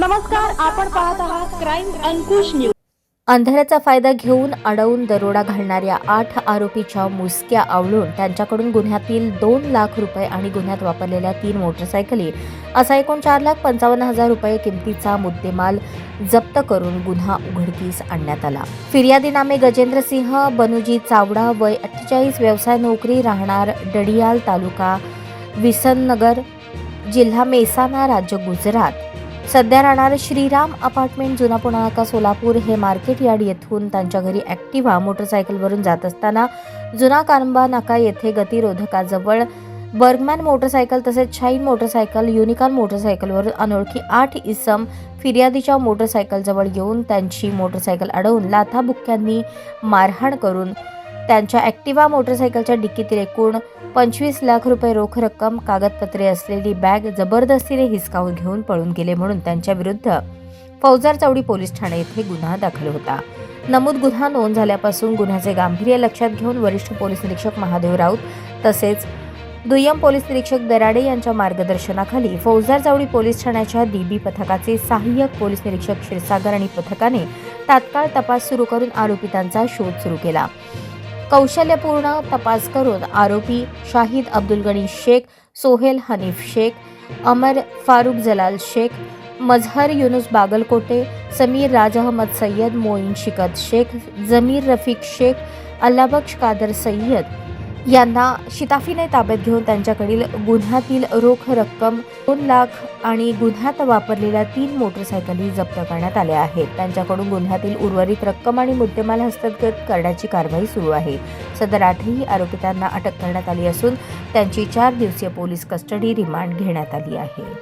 नमस्कार, आपण पाहत आहात क्राईम अंकुश न्यूज। अंधाराचा फायदा घेऊन अडवून दरोडा घालणाऱ्या 8 आरोपीच्या मुसक्या आवळून त्यांच्याकडून गुन्ह्यातील 2 लाख रुपये आणि गुन्ह्यात वापरलेल्या 3 मोटरसायकली असा एकूण 4,55,000 रुपये किमतीचा मुद्देमाल जप्त करून गुन्हा उघडकीस आणण्यात आला। फिर्यादी नामे गजेंद्र सिंह बनुजी चावडा, वय 48, व्यवसाय नोकरी, राहणार डडियाल, तालुका विसननगर, जिल्हा मेहसाणा, राज्य गुजरात। सध्या राहणार श्रीराम अपार्टमेंट, जुना पुणे नाका, सोलापूर। हे मार्केट यार्ड येथून त्यांच्या घरी ॲक्टिव्हा मोटरसायकलवरून जात असताना जुना कानबा नाका येथे गतिरोधकाजवळ बर्गमॅन मोटरसायकल तसेच शाईन मोटरसायकल, युनिकॉर्न मोटरसायकलवर अनोळखी 8 इसम फिर्यादीच्या मोटरसायकलजवळ येऊन त्यांची मोटरसायकल अडवून लाथाबुक्क्यांनी मारहाण करून त्यांच्या ॲक्टिव्हा मोटरसायकलच्या डिक्कीतील एकूण 25 लाख रुपये रोख रक्कम, कागदपत्रे असलेली बॅग जबरदस्तीने हिसकावून घेऊन पळून गेले म्हणून त्यांच्या विरुद्ध फौजदार चौडी पोलीस ठाणे येथे गुन्हा दाखल होता। नमूद गुन्हा नोंद झाल्यापासून गुन्ह्याचे गांभीर्य लक्षात घेऊन वरिष्ठ पोलीस निरीक्षक महादेव राऊत तसेच दुय्यम पोलीस निरीक्षक दराडे यांच्या मार्गदर्शनाखाली फौजदार चौडी पोलीस ठाण्याच्या DB पथकाचे सहाय्यक पोलीस निरीक्षक क्षीरसागर आणि पथकाने तात्काळ तपास सुरू करून आरोपितांचा शोध सुरू केला। कौशल्यपूर्ण तपास करून आरोपी शाहिद अब्दुल गनी शेख, सोहेल हनीफ शेख, अमर फारूक जलाल शेख, मजहर युनुस बागलकोटे, समीर राज अहमद सय्यद, मोईन शिकत शेख, जमीर रफीक शेख, अल्लाबख्श कादर सय्यद यांना शिताफीने ताब्यात घेऊन त्यांच्याकडील गुन्ह्यातील रोख रक्कम 2 लाख आणि गुन्ह्यात वापरलेल्या 3 मोटरसायकली जप्त करण्यात आल्या आहेत। त्यांच्याकडून गुन्ह्यातील उर्वरित रक्कम आणि मुद्देमाल हस्तगत करण्याची कारवाई सुरू आहे। सदर 8ही आरोपितांना अटक करण्यात आली असून त्यांची 4 दिवसीय पोलीस कस्टडी रिमांड घेण्यात आली आहे।